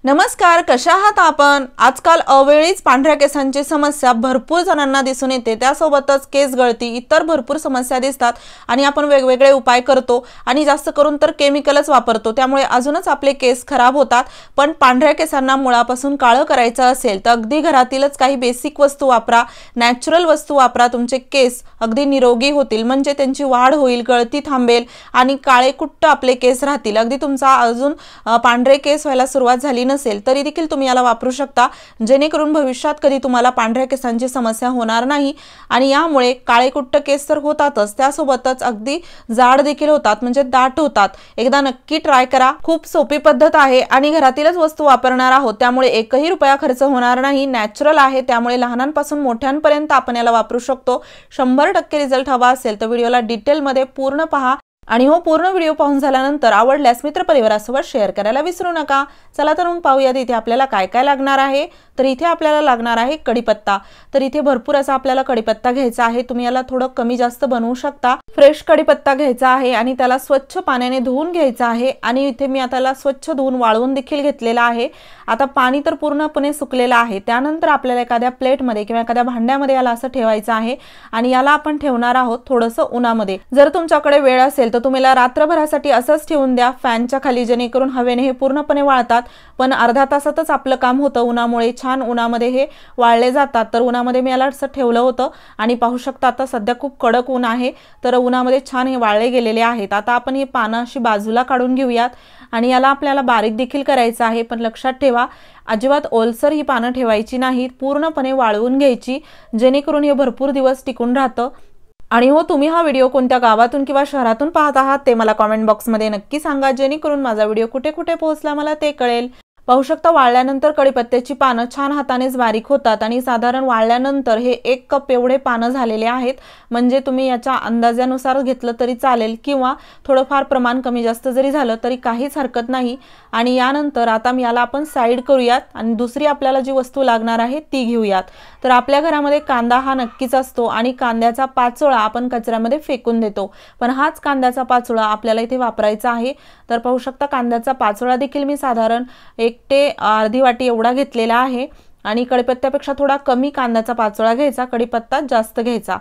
नमस्कार, कशा आहात आपण? आजकाल अवेळीच पांढऱ्या केसांची समस्या भरपूर जणांना दिसून येते। त्यासोबतच केस गळती इतर भरपूर समस्या दिसतात आणि आपण वेगवेगळे उपाय करतो आणि जास्त करून तर केमिकलच वापरतो, त्यामुळे अजूनच आपले केस खराब होतात। पण पांढऱ्या केसांना मुळापासून काळं करायचं असेल तर अगदी घरातीलच काही बेसिक वस्तू वापरा, नॅचरल वस्तू वापरा। तुमचे केस अगदी निरोगी होतील, म्हणजे त्यांची वाढ होईल, गळती थांबेल आणि काळे कुट्ट आपले केस राहतील। अगदी तुमचा अजून पांढरे केस व्हायला सुरुवात झाली नसेल तरी देखील तुम्ही याला वापरू शकता, जेणेकरून भविष्यात कधी तुम्हाला पांढऱ्या केसांची समस्या होणार नाही। आणि यामुळे काळे कुट्ट केस तर होतातच, त्यासोबतच अगदी जाड देखील होतात, म्हणजे दाट होतात। एकदा नक्की ट्राय करा, खूप सोपी पद्धत आहे आणि घरातीलच वस्तू वापरणार आहोत, त्यामुळे एकही रुपया खर्च होणार नाही। नॅचरल आहे, त्यामुळे लहानांपासून मोठ्यांपर्यंत आपण याला वापरू शकतो। 100% रिझल्ट हवा असेल तर व्हिडिओला डिटेल मध्ये पूर्ण पहा आणि हो पूर्ण व्हिडिओ पाहून झाल्यानंतर आवडल्यास मित्रपरिवारासोबत शेअर करायला विसरू नका। चला तर मग पाहूयात इथे आपल्याला काय काय लागणार आहे। तर इथे आपल्याला लागणार आहे कढीपत्ता। तर इथे भरपूर असा आपल्याला कढीपत्ता घ्यायचा आहे, तुम्ही याला थोडं कमी जास्त बनवू शकता। फ्रेश कढीपत्ता घ्यायचा आहे आणि त्याला स्वच्छ पाण्याने धुवून घ्यायचा आहे आणि इथे मी आता त्याला स्वच्छ धुवून वाळवून देखील घेतलेला आहे। आता पाणी तर पूर्णपणे सुकलेलं आहे। त्यानंतर आपल्याला एखाद्या प्लेटमध्ये किंवा एखाद्या भांड्यामध्ये याला असं ठेवायचं आहे आणि याला आपण ठेवणार आहोत थोडंसं उन्हामध्ये। जर तुमच्याकडे वेळ असेल तर तुम्ही याला रात्रभरासाठी असंच ठेवून द्या फॅनच्या खाली, जेणेकरून हवेने हे पूर्णपणे वाळतात। पण अर्धा तासातच आपलं काम होतं, उन्हामुळे छान उन्हामध्ये हे वाळले जातात। तर उन्हामध्ये मी याला असं ठेवलं होतं आणि पाहू शकता आता सध्या खूप कडक ऊन आहे, तर उन्हामध्ये छान हे वाळले गेलेले आहेत। आता आपण हे पानं अशी बाजूला काढून घेऊयात आणि याला आपल्याला बारीक देखील करायचं आहे। पण लक्षात ठेवा, अजिबात ओलसर ही पानं ठेवायची नाहीत, पूर्णपणे वाळवून घ्यायची, जेणेकरून हे भरपूर दिवस टिकून राहतं। आणि हो, तुम्ही हा व्हिडिओ कोणत्या गावातून किंवा शहरातून पाहत आहात ते मला कमेंट बॉक्समध्ये नक्की सांगा, जेणेकरून माझा व्हिडिओ कुठे कुठे पोहोचला मला ते कळेल। पाहू शकता वाळल्यानंतर कढीपत्त्याची पानं छान हातानेच बारीक होतात आणि साधारण वाळल्यानंतर हे 1 कप एवढे पानं झालेले आहेत। म्हणजे तुम्ही याच्या अंदाजानुसार घेतलं तरी चालेल किंवा थोडंफार प्रमाण कमी जास्त जरी झालं तरी काहीच हरकत नाही। आणि यानंतर आता मी याला आपण साईड करूयात आणि दुसरी आपल्याला जी वस्तू लागणार आहे ती घेऊयात। तर आपल्या घरामध्ये कांदा हा नक्कीच असतो आणि कांद्याचा पाचोळा आपण कचऱ्यामध्ये फेकून देतो, पण हाच कांद्याचा पाचोळा आपल्याला इथे वापरायचा आहे। तर पाहू शकता कांद्याचा पाचोळा देखील मी साधारण 1 ते अर्धी वाटी एवढा घेतलेला आहे आणि कढीपत्त्यापेक्षा थोडा कमी कांद्याचा पाचोळा घ्यायचा, कढीपत्ता जास्त घ्यायचा।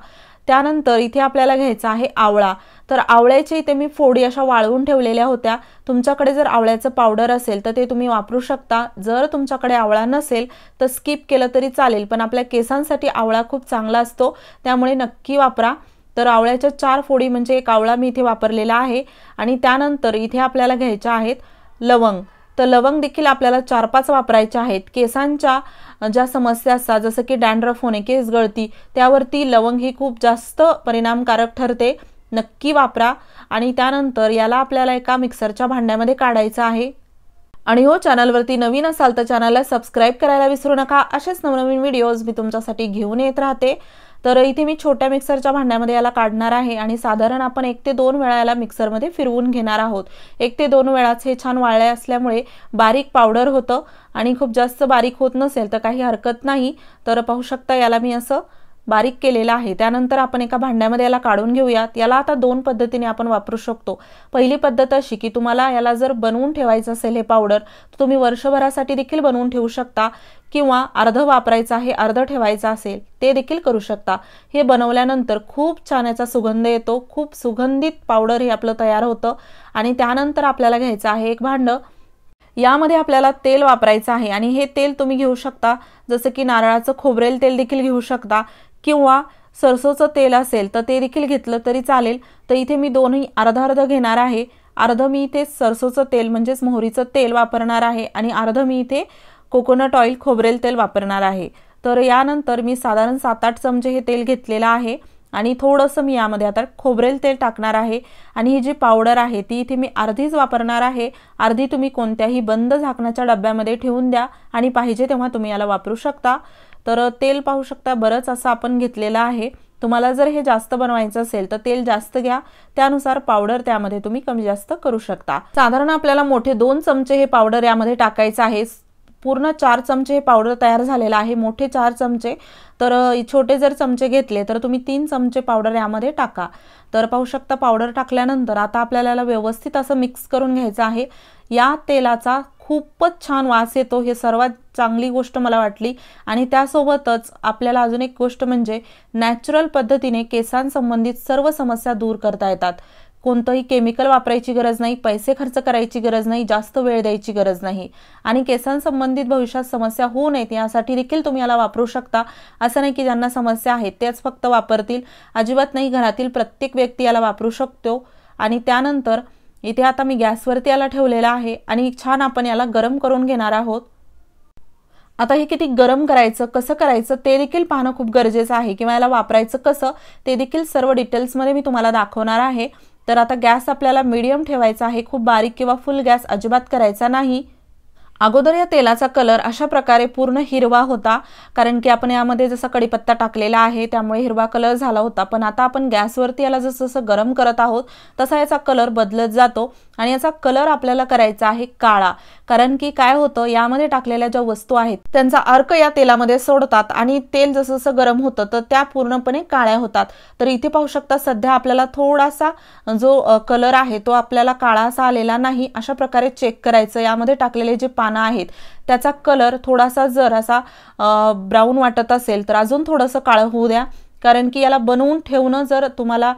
त्यानंतर इथे आपल्याला घ्यायचा आहे आवळा। तर आवळ्याचे इथे मी फोडी अशा वाळवून ठेवलेल्या होत्या। तुमच्याकडे जर आवळ्याचं पावडर असेल तर ते तुम्ही वापरू शकता, जर तुमच्याकडे आवळा नसेल तर स्किप केलं तरी चालेल, पण आपल्या केसांसाठी आवळा खूप चांगला असतो, त्यामुळे नक्की वापरा। तर आवळ्याच्या 4 फोडी म्हणजे एक आवळा मी इथे वापरलेला आहे। आणि त्यानंतर इथे आपल्याला घ्यायच्या आहेत लवंग। तर लवंग देखील आपल्याला 4-5 वापरायचे आहेत। केसांच्या ज्या समस्या असतात जसं की डॅन्ड्रफ होणे, केस गळती, त्यावरती लवंग ही खूप जास्त परिणामकारक ठरते, नक्की वापरा। आणि त्यानंतर याला आपल्याला एका मिक्सरच्या भांड्यामध्ये काढायचं आहे। आणि हो, चॅनलवरती नवीन असाल तर चॅनलला सबस्क्राइब करायला विसरू नका, असेच नवनवीन व्हिडिओज मी तुमच्यासाठी घेऊन येत राहते। तर इथे मी छोट्या मिक्सरच्या भांड्यामध्ये याला काढणार आहे आणि साधारण आपण 1 ते 2 वेळा याला मिक्सरमध्ये फिरवून घेणार आहोत। 1 ते 2 वेळाच हे छान वाळले असल्यामुळे बारीक पावडर होतं आणि खूप जास्त बारीक होत नसेल तर काही हरकत नाही। तर पाहू शकता याला मी असं बारीक केलेला आहे। त्यानंतर आपण एका भांड्यामध्ये याला काढून घेऊयात। याला आता 2 पद्धतीने आपण वापरू शकतो। पहिली पद्धत अशी की तुम्हाला याला जर बनवून ठेवायचं असेल हे पावडर, तर तुम्ही वर्षभरासाठी देखील बनवून ठेवू शकता किंवा अर्ध वापरायचं आहे, अर्ध ठेवायचं असेल ते देखील करू शकता। हे बनवल्यानंतर खूप छान याचा सुगंध येतो, खूप सुगंधित पावडर हे आपलं तयार होतं। आणि त्यानंतर आपल्याला घ्यायचं आहे एक भांडं, यामध्ये आपल्याला तेल वापरायचं आहे आणि हे तेल तुम्ही घेऊ शकता, जसं की नारळाचं खोबरेल तेल देखील घेऊ शकता किंवा सरसोचं तेल असेल तर ते देखील घेतलं तरी चालेल। तर इथे मी दोन्ही अर्ध घेणार आहे। अर्ध मी इथे सरसोचं तेल म्हणजेच मोहरीचं तेल वापरणार आहे आणि अर्ध मी इथे कोकोनट ऑइल खोबरेल तेल वापरणार आहे। तर यानंतर मी साधारण 7-8 चमचे हे तेल घेतलेलं आहे आणि थोडंसं मी यामध्ये आता खोबरेल तेल टाकणार आहे। आणि ही जी पावडर आहे ती इथे मी अर्धीच वापरणार आहे, अर्धी तुम्ही कोणत्याही बंद झाकणाच्या डब्यामध्ये ठेवून द्या आणि पाहिजे तेव्हा तुम्ही याला वापरू शकता। तर तेल पाहू शकता बरंच असं आपण घेतलेलं आहे। तुम्हाला जर हे जास्त बनवायचं असेल तर तेल जास्त घ्या, त्यानुसार पावडर त्यामध्ये तुम्ही कमी जास्त करू शकता। साधारण आपल्याला मोठे 2 चमचे हे पावडर यामध्ये टाकायचं आहे। पूर्ण 4 चमचे हे पावडर तयार झालेला आहे, मोठे 4 चमचे। तर छोटे जर चमचे घेतले तर तुम्ही 3 चमचे पावडर यामध्ये टाका। तर पाहू शकता पावडर टाकल्यानंतर आता आपल्याला व्यवस्थित असं मिक्स करून घ्यायचं आहे। या तेलाचा खूपच छान वास येतो, हे सर्वात चांगली गोष्ट मला वाटली। आणि त्यासोबतच आपल्याला अजून एक गोष्ट म्हणजे नॅचरल पद्धतीने केसांसंबंधित सर्व समस्या दूर करता येतात। कोणतंही केमिकल वापरायची गरज नाही, पैसे खर्च करायची गरज नाही, जास्त वेळ द्यायची गरज नाही आणि केसांसंबंधित भविष्यात समस्या होऊ नयेत यासाठी देखील तुम्ही याला वापरू शकता। असं नाही की ज्यांना समस्या आहेत तेच फक्त वापरतील, अजिबात नाही, घरातील प्रत्येक व्यक्ती याला वापरू शकतो। आणि त्यानंतर इथे आता मी गॅसवरती याला ठेवलेला आहे आणि छान आपण याला गरम करून घेणार आहोत। आता हे किती गरम करायचं, कसं करायचं ते देखील पाहणं खूप गरजेचं आहे, किंवा याला वापरायचं कसं ते देखील सर्व डिटेल्समध्ये मी तुम्हाला दाखवणार आहे। तर आता गॅस आपल्याला मीडियम ठेवायचा आहे, खूप बारीक किंवा फुल गॅस अजिबात करायचा नाही। अगोदर या तेलाचा कलर अशा प्रकारे पूर्ण हिरवा होता, कारण की आपण यामध्ये जसा कढीपत्ता टाकलेला आहे त्यामुळे हिरवा कलर झाला होता। पण आता आपण गॅसवरती याला जसं जसं गरम करत आहोत तसा याचा कलर बदलत जातो आणि याचा कलर आपल्याला करायचा आहे काळा, कारण की काय होतं यामध्ये टाकलेल्या ज्या वस्तू आहेत त्यांचा अर्क या तेलामध्ये सोडतात आणि तेल जसं जसं गरम होतं तर त्या पूर्णपणे काळ्या होतात। तर इथे पाहू शकता सध्या आपल्याला थोडासा जो कलर आहे तो आपल्याला काळा असा आलेला नाही, अशा प्रकारे चेक करायचं। यामध्ये टाकलेले जे पानं आहेत त्याचा कलर थोडासा जर असा ब्राऊन वाटत असेल तर अजून थोडंसं काळं होऊ द्या, कारण की याला बनवून ठेवणं जर तुम्हाला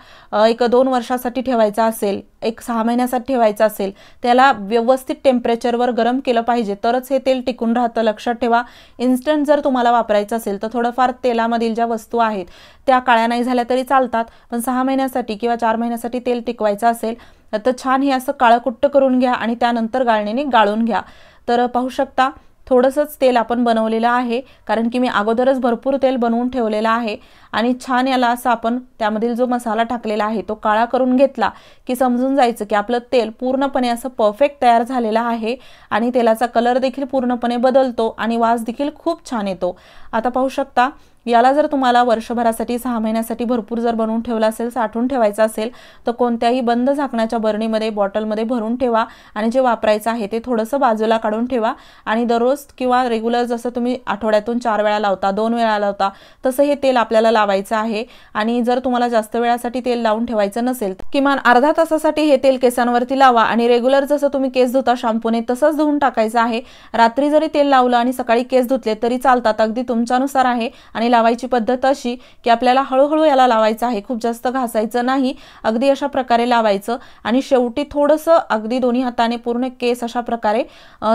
1-2 वर्षासाठी ठेवायचं असेल, 1-6 महिन्यासाठी ठेवायचं असेल, त्याला व्यवस्थित टेम्परेचरवर गरम केलं पाहिजे तरच हे तेल टिकून राहतं, लक्षात ठेवा। इन्स्टंट जर तुम्हाला वापरायचं असेल तर थोडंफार तेलामधील ज्या वस्तू आहेत त्या काळ्या नाही झाल्या तरी चालतात, पण 6 महिन्यासाठी किंवा 4 महिन्यासाठी तेल टिकवायचं असेल तर छान हे असं काळकुट्ट करून घ्या आणि त्यानंतर गाळणीने गाळून घ्या। तर पाहू शकता थोडंसंच तेल आपण बनवलेलं आहे, कारण की मी अगोदरच भरपूर तेल बनवून ठेवलेलं आहे आणि छान याला असं आपण त्यामधील जो मसाला टाकलेला आहे तो काळा करून घेतला की समजून जायचं की आपलं तेल पूर्णपणे असं परफेक्ट तयार झालेलं आहे आणि तेलाचा कलर देखील पूर्णपणे बदलतो आणि वास देखील खूप छान येतो। आता पाहू शकता याला जर तुम्हाला वर्षभरासाठी 6 महिन्यासाठी भरपूर जर बनवून ठेवला असेल, साठवून ठेवायचं असेल तर कोणत्याही बंद झाकण्याच्या बरणीमध्ये बॉटलमध्ये भरून ठेवा आणि जे वापरायचं आहे ते थोडंसं बाजूला काढून ठेवा आणि दररोज किंवा रेग्युलर जसं तुम्ही आठवड्यातून 4 वेळा लावता, 2 वेळा लावता तसं हे तेल आपल्याला लावायचं आहे। आणि जर तुम्हाला जास्त वेळासाठी तेल लावून ठेवायचं नसेल तर किमान अर्धा तासासाठी हे तेल केसांवरती लावा आणि रेग्युलर जसं तुम्ही केस धुता शॅम्पूने तसंच धुवून टाकायचं आहे। रात्री जरी तेल लावलं आणि सकाळी केस धुतले तरी चालतात, अगदी तुमच्यानुसार आहे। आणि लावायची पद्धत अशी की आपल्याला हळूहळू याला लावायचं आहे, खूप जास्त घासायचं नाही, अगदी अशा प्रकारे लावायचं आणि शेवटी थोडंसं अगदी दोन्ही हाताने पूर्ण केस अशा प्रकारे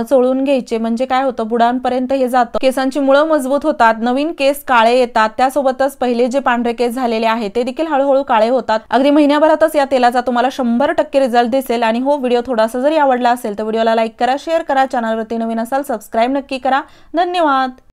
चोळून घ्यायचे, म्हणजे काय होतं बुडांपर्यंत हे जातं, केसांची मुळं मजबूत होतात, नवीन केस काळे येतात, त्यासोबतच पहिले जे पांढरे केस झालेले आहेत ते देखील हळूहळू काळे होतात। अगदी महिन्याभरातच या तेलाचा तुम्हाला 100% रिझल्ट दिसेल। आणि हो, व्हिडिओ थोडासा जरी आवडला असेल तर व्हिडिओला लाईक करा, शेअर करा, चॅनलवरती नवीन असाल सबस्क्राइब नक्की करा। धन्यवाद।